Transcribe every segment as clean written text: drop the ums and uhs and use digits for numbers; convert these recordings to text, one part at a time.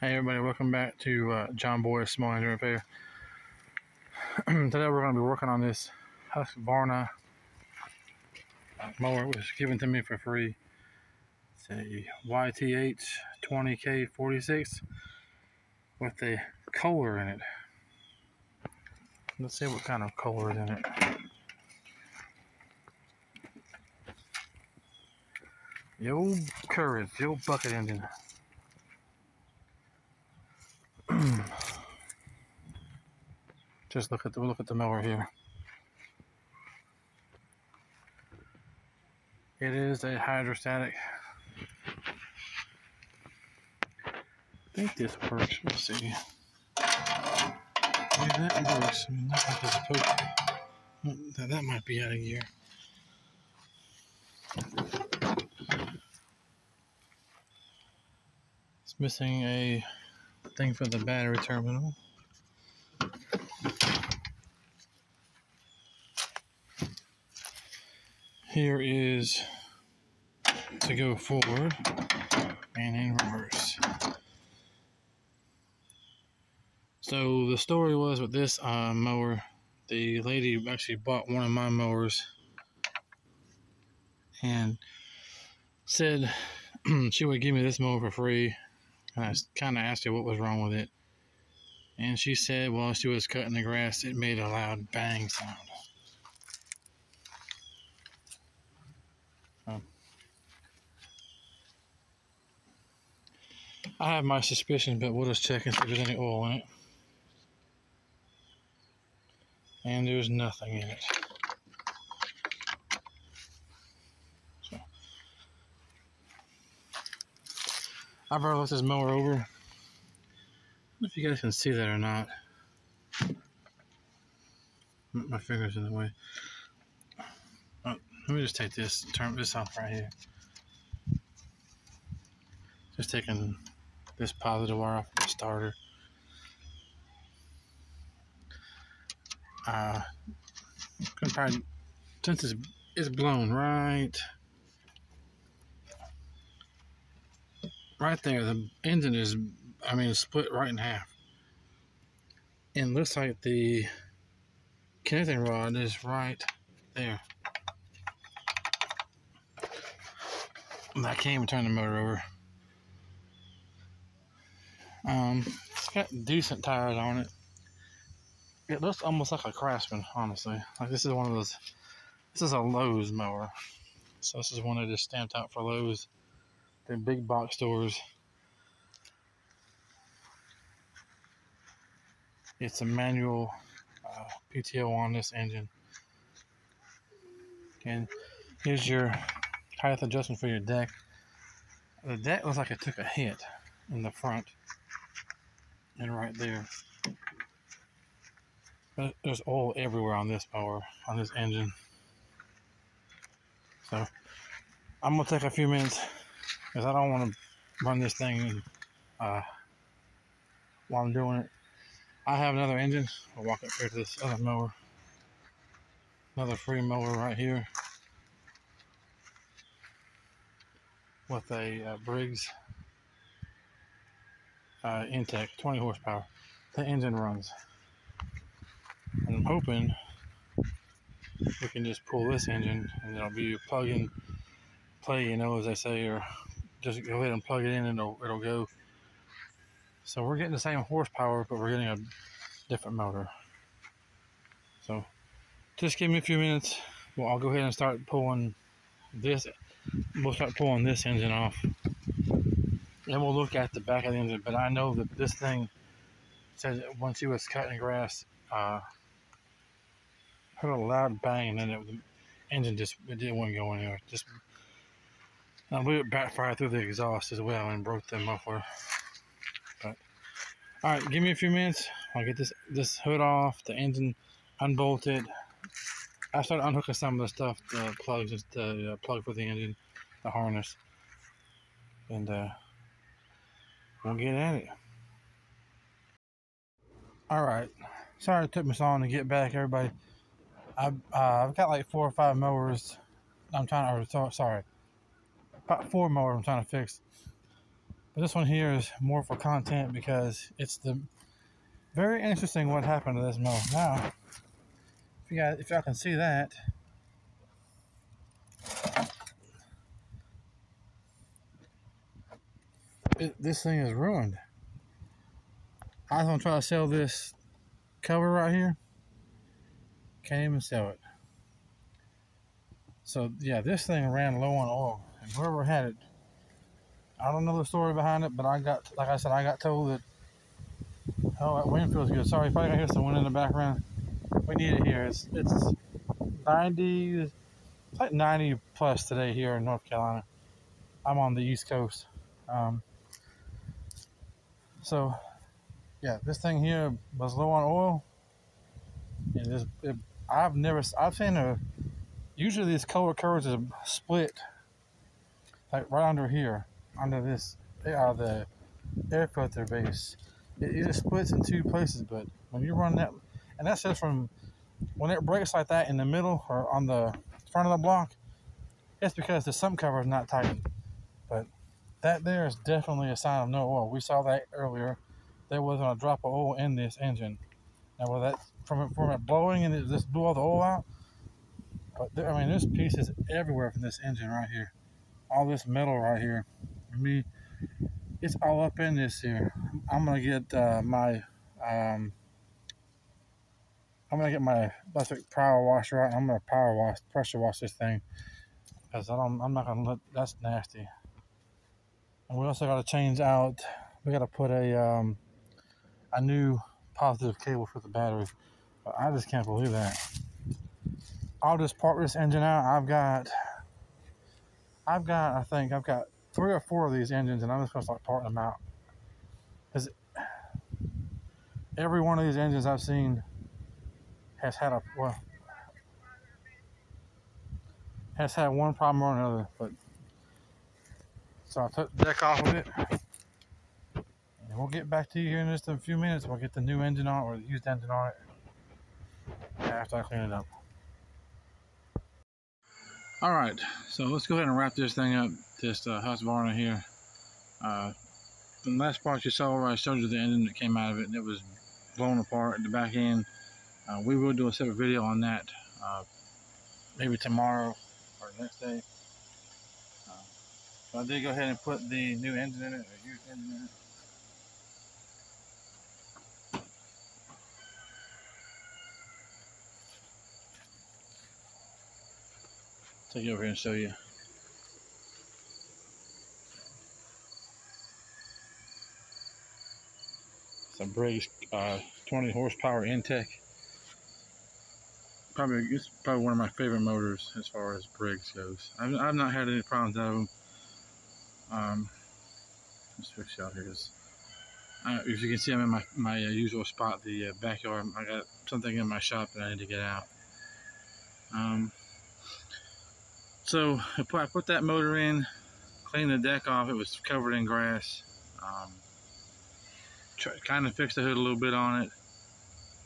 Hey everybody, welcome back to John Boy's Small Engine Repair. Today we're going to be working on this Husqvarna mower, which was given to me for free. It's a YHT20k46 with a Kohler in it. Let's see what kind of Kohler is in it. The old Courage, the old bucket engine. Just look at the mower here. It is a hydrostatic. I think this works. Let's see. Yeah, that works. I mean, not like it's supposed to. That might be out of gear. It's missing a thing for the battery terminal. Here is to go forward and in reverse. So the story was with this mower, the lady actually bought one of my mowers and said she would give me this mower for free. And I kind of asked her what was wrong with it. And she said while she was cutting the grass, it made a loud bang sound. I have my suspicions, but we'll just check and see if there's any oil in it. And there's nothing in it. So I brought this mower over. I don't know if you guys can see that or not. My finger's in the way. Oh, let me just take this, turn this off right here. Just taking this positive wire off the starter. Since it's blown right there, the engine is, it's split right in half. And it looks like the connecting rod is right there. I can't even turn the motor over. It's got decent tires on it. It looks almost like a Craftsman, honestly. Like this is one of those. This is a Lowe's mower, so this is one that just stamped out for Lowe's, the big box stores. It's a manual PTO on this engine, and here's your height adjustment for your deck. The deck looks like it took a hit in the front and right there. But there's oil everywhere on this mower, on this engine. So I'm gonna take a few minutes because I don't want to run this thing while I'm doing it. I have another engine. I'll walk up here to this other mower. Another free mower right here with a Briggs Intech 20 horsepower. The engine runs. And I'm hoping we can just pull this engine and it'll be a plug and play, as they say, or just go ahead and plug it in and it'll go. So we're getting the same horsepower, but we're getting a different motor. So just give me a few minutes. Well, I'll go ahead and start pulling this. We'll start pulling this engine off. Then we'll look at the back of the engine. But I know that this thing says that when she was cutting grass, heard a loud bang, and then the engine it wouldn't go anywhere. I believe it backfired through the exhaust as well and broke the muffler. But all right, give me a few minutes. I'll get this hood off, the engine unbolted. I started unhooking some of the stuff, the plugs, the plug for the engine, the harness, and we'll get at it. All right, sorry it took me so long to get back, everybody. I've got like 4 or 5 mowers. About 4 mowers I'm trying to fix. But this one here is more for content because it's the very interesting what happened to this mower. Now, if y'all can see that, this thing is ruined. I was gonna try to sell this cover right here. Can't even sell it. So yeah, this thing ran low on oil, and whoever had it, I don't know the story behind it, but I got, like I said, I got told that, oh, that wind feels good. Sorry if I can hear some wind in the background. We need it here. It's 90, it's like 90 plus today here in North Carolina. I'm on the East Coast. So yeah, this thing here was low on oil, and I've seen usually these color curves are split like right under here, under this, the air filter base. It just splits in two places, but when you run that, and that's just from when it breaks like that in the middle or on the front of the block, it's because the sump cover is not tightened. But that there is definitely a sign of no oil. We saw that earlier. There wasn't a drop of oil in this engine. Now, whether that's from it blowing and it just blew all the oil out, but I mean, there's pieces everywhere from this engine right here. All this metal right here. It's all up in this here. I'm gonna get my electric power washer out. I'm gonna pressure wash this thing, because I'm not gonna let, that's nasty. And we also got to change out. We got to put a new positive cable for the battery. But I just can't believe that. I'll just part this engine out. I think I've got 3 or 4 of these engines, and I'm just gonna start parting them out. Because every one of these engines I've seen has had one problem or another. But so I took the deck off of it, and we'll get back to you here in just a few minutes. We'll get the new engine on, or the used engine on it, after I clean it up. All right, so let's go ahead and wrap this thing up. This Husqvarna here. The last part you saw where I showed you the engine that came out of it, and it was blown apart at the back end. We will do a separate video on that, maybe tomorrow or next day. So I did go ahead and put the new engine in it, or used engine in it. Take it over here and show you. It's a Briggs 20 horsepower Intech. It's probably one of my favorite motors as far as Briggs goes. I've not had any problems out of them. Let's fix you out here. If you can see, I'm in my usual spot, the backyard. I got something in my shop that I need to get out. So I put that motor in, cleaned the deck off. It was covered in grass. Kind of fixed the hood a little bit on it.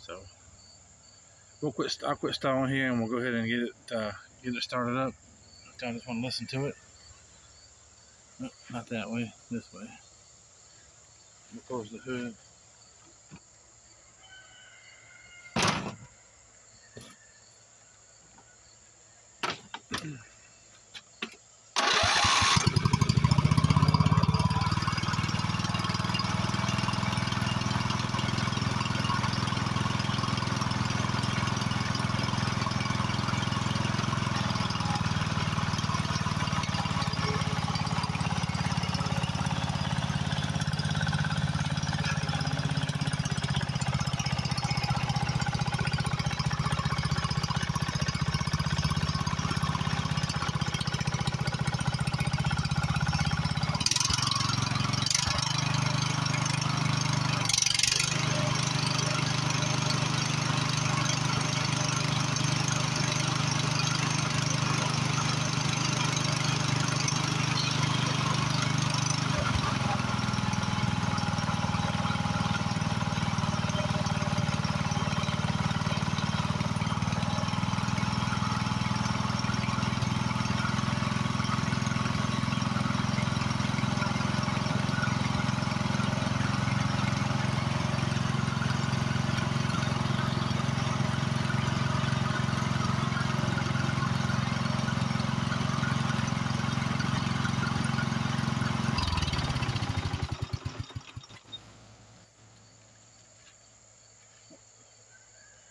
So I'll quit stalling here, and we'll go ahead and get it started up. I just want to listen to it. Nope, not that way. This way. We'll close the hood.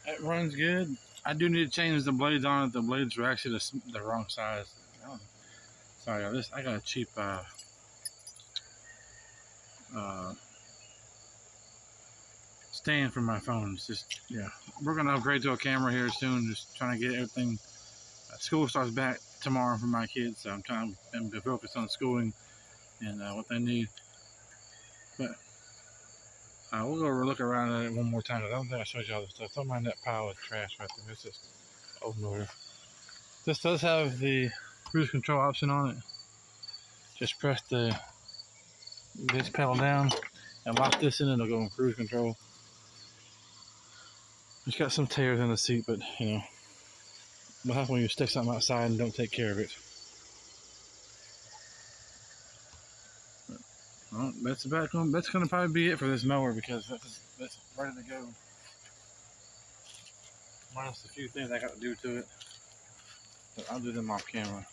It runs good. I do need to change the blades on it. The blades are actually the wrong size. Oh, sorry, I got a cheap stand for my phone. It's just, yeah, we're gonna upgrade to a camera here soon. Just trying to get everything. School starts back tomorrow for my kids, so I'm trying to focus on schooling and what they need. But we'll go look around at it one more time. I don't think I showed you all this stuff. Don't mind that pile of trash right there. It's just old motor. This does have the cruise control option on it. Just press this pedal down and lock this in, and it'll go in cruise control. It's got some tears in the seat, but you know, what happens when you stick something outside and don't take care of it? Well, that's gonna probably be it for this mower, because that's ready to go. Minus a few things I got to do to it, but I'll do them off camera.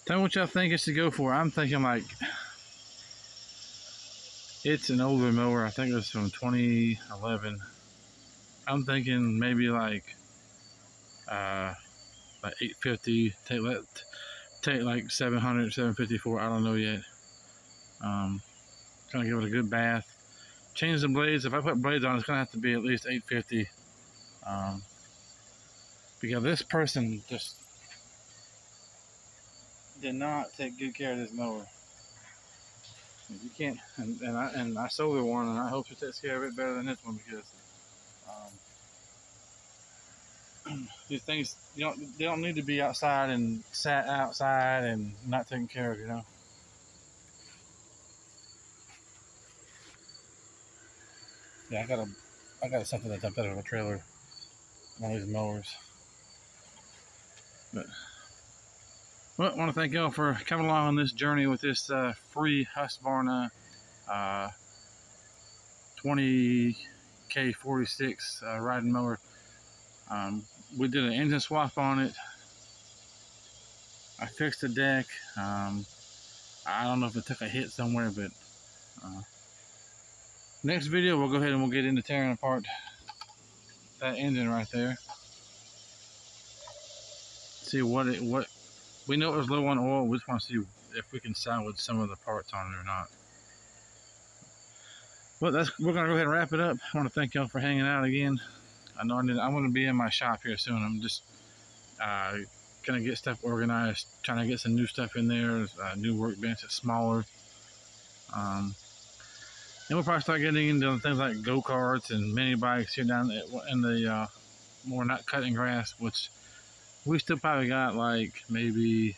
Tell me what y'all think it should go for. I'm thinking like, it's an older mower. I think it was from 2011. I'm thinking maybe like 850. Take like 700, 754. I don't know yet. Trying to give it a good bath. Change the blades. If I put blades on, it's gonna have to be at least 850. Because this person just did not take good care of this mower. You can't, and I sold her one, and I hope she takes care of it better than this one, because these things, they don't need to be outside and sat outside and not taken care of, you know. Yeah, I got something that dumped out of a trailer, one of these mowers. But well, I want to thank y'all for coming along on this journey with this free Husqvarna 20k46 riding mower. We did an engine swap on it. I fixed the deck. I don't know if it took a hit somewhere, but next video we'll go ahead and we'll get into tearing apart that engine right there. See what we know it was low on oil. We just want to see if we can salvage some of the parts on it or not. Well, we're gonna go ahead and wrap it up. I want to thank y'all for hanging out again. I'm going to be in my shop here soon. I'm just gonna get stuff organized, trying to get some new stuff in there. New workbench that's smaller. And we'll probably start getting into things like go-karts and mini bikes here down in the more not cutting grass, which we still probably got like maybe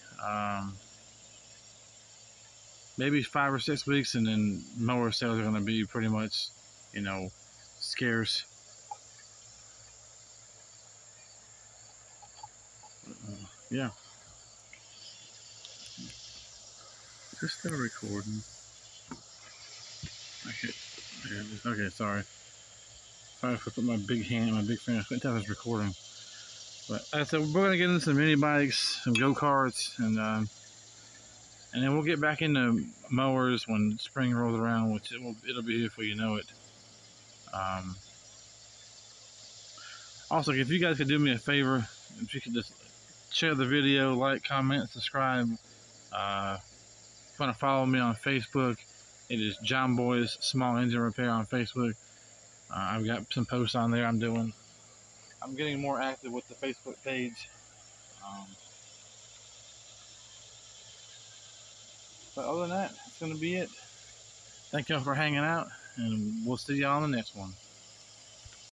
5 or 6 weeks, and then mower sales are going to be pretty much, you know, scarce. Yeah. Just still recording. Okay, sorry. Sorry if I put my big hand, my big finger. I couldn't tell if I was recording. But like I said, we're going to get into some mini bikes, some go-karts, and then we'll get back into mowers when spring rolls around, which it'll be here before you know it. Also, if you guys could do me a favor, if you could just share the video, like, comment, subscribe. If you want to follow me on Facebook, it is John Boy's Small Engine Repair on Facebook. I've got some posts on there I'm doing. I'm getting more active with the Facebook page. But other than that, that's going to be it. Thank y'all for hanging out, and we'll see y'all on the next one.